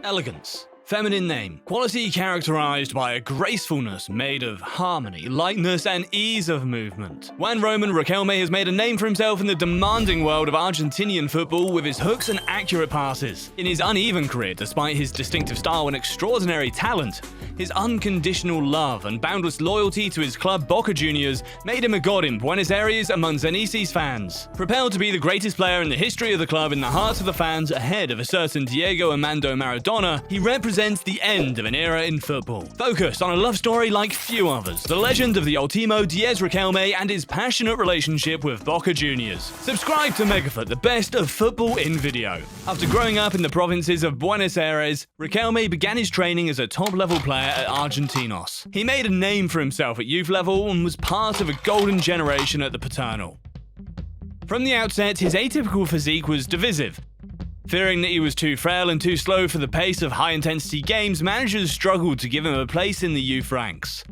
Elegance. Feminine name. Quality characterized by a gracefulness made of harmony, lightness, and ease of movement. Juan Roman Riquelme has made a name for himself in the demanding world of Argentinian football with his hooks and accurate passes. In his uneven career, despite his distinctive style and extraordinary talent, his unconditional love and boundless loyalty to his club Boca Juniors made him a god in Buenos Aires among Zenici's fans. Propelled to be the greatest player in the history of the club in the hearts of the fans ahead of a certain Diego Armando Maradona, he represents the end of an era in football. Focused on a love story like few others, the legend of the Ultimo Diez Riquelme and his passionate relationship with Boca Juniors. Subscribe to Megafoot, the best of football in video. After growing up in the provinces of Buenos Aires, Riquelme began his training as a top-level player at Argentinos. He made a name for himself at youth level and was part of a golden generation at the Paternal. From the outset, his atypical physique was divisive. Fearing that he was too frail and too slow for the pace of high-intensity games, managers struggled to give him a place in the youth ranks.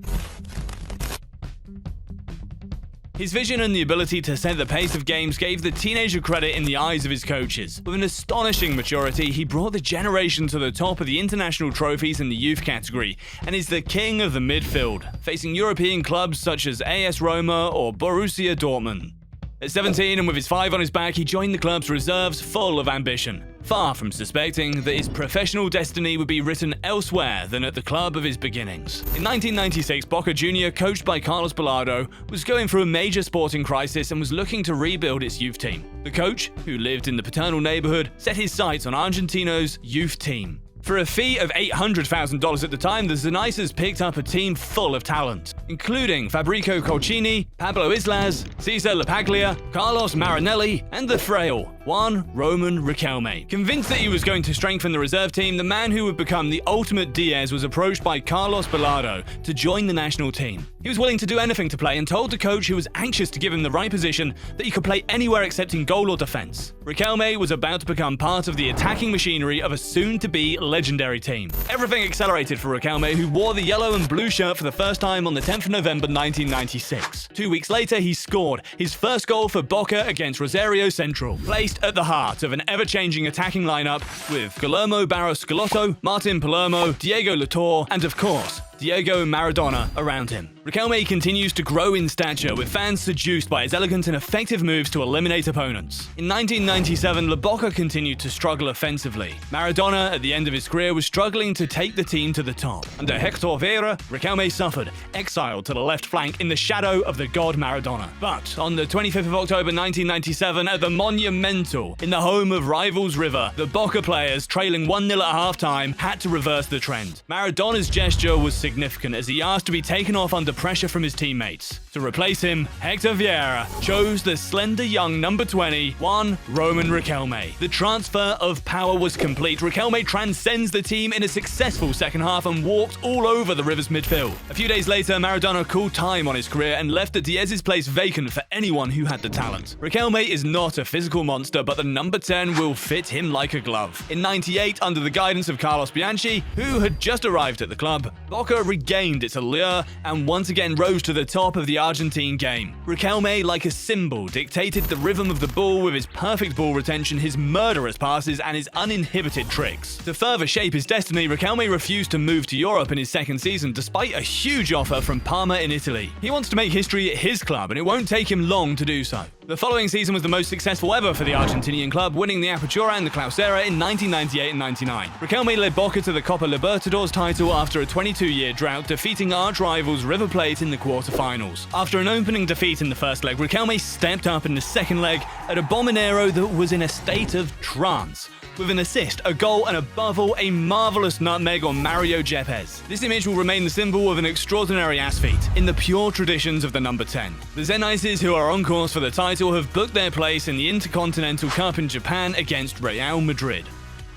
His vision and the ability to set the pace of games gave the teenager credit in the eyes of his coaches. With an astonishing maturity, he brought the generation to the top of the international trophies in the youth category, and is the king of the midfield, facing European clubs such as AS Roma or Borussia Dortmund. At 17 and with his 5 on his back, he joined the club's reserves full of ambition, far from suspecting that his professional destiny would be written elsewhere than at the club of his beginnings. In 1996, Boca Juniors, coached by Carlos Bilardo, was going through a major sporting crisis and was looking to rebuild its youth team. The coach, who lived in the Paternal neighborhood, set his sights on Argentino's youth team. For a fee of $800,000 at the time, the Zeneices picked up a team full of talent, including Fabricio Colcini, Pablo Islas, Cesar Lapaglia, Carlos Marinelli, and the frail Juan Roman Riquelme. Convinced that he was going to strengthen the reserve team, the man who would become the ultimate Diez was approached by Carlos Bilardo to join the national team. He was willing to do anything to play and told the coach, who was anxious to give him the right position, that he could play anywhere except in goal or defense. Riquelme was about to become part of the attacking machinery of a soon-to-be legendary team. Everything accelerated for Riquelme, who wore the yellow and blue shirt for the first time on the 10th of November 1996. 2 weeks later, he scored his first goal for Boca against Rosario Central, placed at the heart of an ever-changing attacking lineup with Guillermo Barros Schelotto, Martin Palermo, Diego Latour, and of course, Diego Maradona around him. Riquelme continues to grow in stature, with fans seduced by his elegant and effective moves to eliminate opponents. In 1997, La Boca continued to struggle offensively. Maradona, at the end of his career, was struggling to take the team to the top. Under Hector Vieira, Riquelme suffered, exiled to the left flank in the shadow of the god Maradona. But on the 25th of October 1997, at the Monumental, in the home of rivals River, the Boca players, trailing 1-0 at halftime, had to reverse the trend. Maradona's gesture was significant as he asked to be taken off under pressure from his teammates. To replace him, Hector Vieira chose the slender young number 20, Juan Roman Riquelme. The transfer of power was complete. Riquelme transcends the team in a successful second half and walked all over the River's midfield. A few days later, Maradona called time on his career and left the Diez's place vacant for anyone who had the talent. Riquelme is not a physical monster, but the number 10 will fit him like a glove. In '98, under the guidance of Carlos Bianchi, who had just arrived at the club, Boca regained its allure and once again rose to the top of the Argentine game. Riquelme, like a cymbal, dictated the rhythm of the ball with his perfect ball retention, his murderous passes, and his uninhibited tricks. To further shape his destiny, Riquelme refused to move to Europe in his second season, despite a huge offer from Parma in Italy. He wants to make history at his club, and it won't take him long to do so. The following season was the most successful ever for the Argentinian club, winning the Apertura and the Clausura in 1998 and 99. Riquelme led Boca to the Copa Libertadores title after a 22-year drought, defeating arch-rivals River Plate in the quarterfinals. After an opening defeat in the first leg, Riquelme stepped up in the second leg at a Bombonero that was in a state of trance, with an assist, a goal, and above all, a marvelous nutmeg on Mario Yepes. This image will remain the symbol of an extraordinary ass feat, in the pure traditions of the number 10. The Zeneices, who are on course for the title, have booked their place in the Intercontinental Cup in Japan against Real Madrid.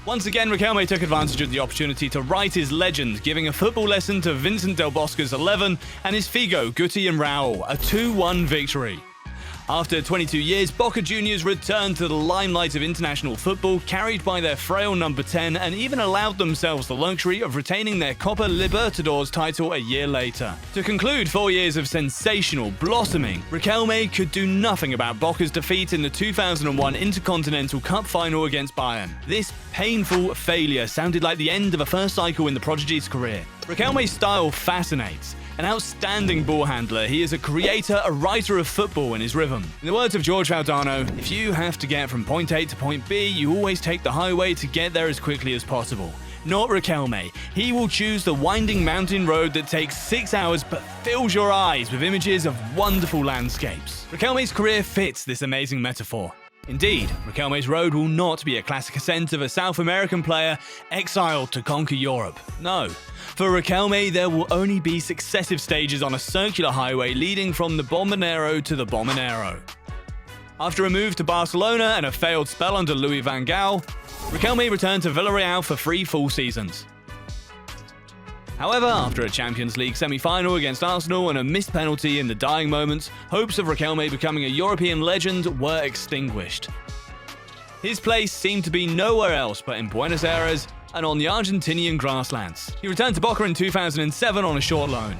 Once again, Riquelme took advantage of the opportunity to write his legend, giving a football lesson to Vincent Del Bosque's 11 and his Figo, Guti and Raul, a 2-1 victory. After 22 years, Boca Juniors returned to the limelight of international football, carried by their frail number 10, and even allowed themselves the luxury of retaining their Copa Libertadores title a year later. To conclude 4 years of sensational blossoming, Riquelme could do nothing about Boca's defeat in the 2001 Intercontinental Cup final against Bayern. This painful failure sounded like the end of a first cycle in the prodigy's career. Riquelme's style fascinates. An outstanding ball handler, he is a creator, a writer of football in his rhythm. In the words of George Valdano, if you have to get from point A to point B, you always take the highway to get there as quickly as possible. Not Riquelme. He will choose the winding mountain road that takes 6 hours but fills your eyes with images of wonderful landscapes. Riquelme's career fits this amazing metaphor. Indeed, Riquelme's road will not be a classic ascent of a South American player exiled to conquer Europe. No. For Riquelme, there will only be successive stages on a circular highway leading from the Bombonero to the Bombonero. After a move to Barcelona and a failed spell under Louis van Gaal, Riquelme returned to Villarreal for 3 full seasons. However, after a Champions League semi-final against Arsenal and a missed penalty in the dying moments, hopes of Riquelme becoming a European legend were extinguished. His place seemed to be nowhere else but in Buenos Aires and on the Argentinian grasslands. He returned to Boca in 2007 on a short loan.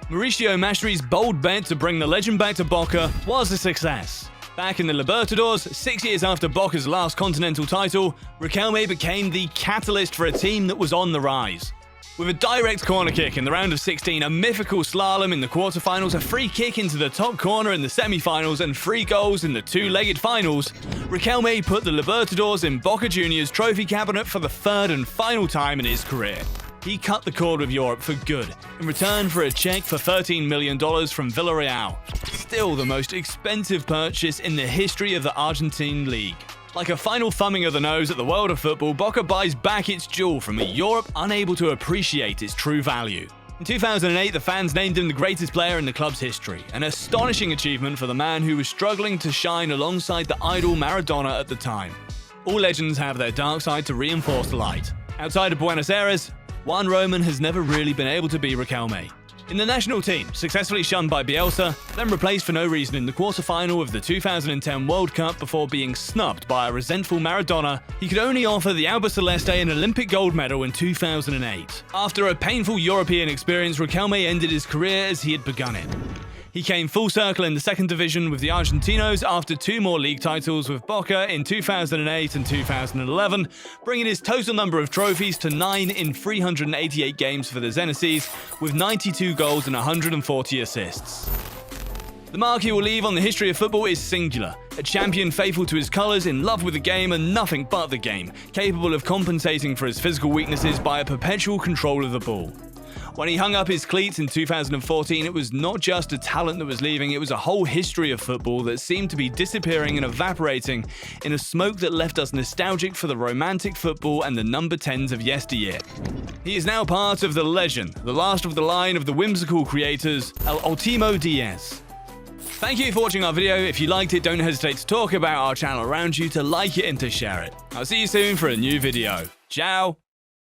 Mauricio Mastri's bold bet to bring the legend back to Boca was a success. Back in the Libertadores, 6 years after Boca's last continental title, Riquelme became the catalyst for a team that was on the rise. With a direct corner kick in the round of 16, a mythical slalom in the quarterfinals, a free kick into the top corner in the semi-finals, and 3 goals in the 2-legged finals, Riquelme put the Libertadores in Boca Juniors' trophy cabinet for the 3rd and final time in his career. He cut the cord with Europe for good, in return for a check for $13 million from Villarreal. Still the most expensive purchase in the history of the Argentine league. Like a final thumbing of the nose at the world of football, Boca buys back its jewel from a Europe unable to appreciate its true value. In 2008, the fans named him the greatest player in the club's history, an astonishing achievement for the man who was struggling to shine alongside the idol Maradona at the time. All legends have their dark side to reinforce the light. Outside of Buenos Aires, Juan Roman has never really been able to be Riquelme. In the national team, successfully shunned by Bielsa, then replaced for no reason in the quarter-final of the 2010 World Cup before being snubbed by a resentful Maradona, he could only offer the Albiceleste an Olympic gold medal in 2008. After a painful European experience, Riquelme ended his career as he had begun it. He came full circle in the 2nd division with the Argentinos after 2 more league titles with Boca in 2008 and 2011, bringing his total number of trophies to 9 in 388 games for the Zeneices, with 92 goals and 140 assists. The mark he will leave on the history of football is singular. A champion faithful to his colours, in love with the game and nothing but the game, capable of compensating for his physical weaknesses by a perpetual control of the ball. When he hung up his cleats in 2014, it was not just a talent that was leaving, it was a whole history of football that seemed to be disappearing and evaporating in a smoke that left us nostalgic for the romantic football and the number 10s of yesteryear. He is now part of the legend, the last of the line of the whimsical creators, El Ultimo Diez. Thank you for watching our video. If you liked it, don't hesitate to talk about our channel around you, to like it and to share it. I'll see you soon for a new video. Ciao!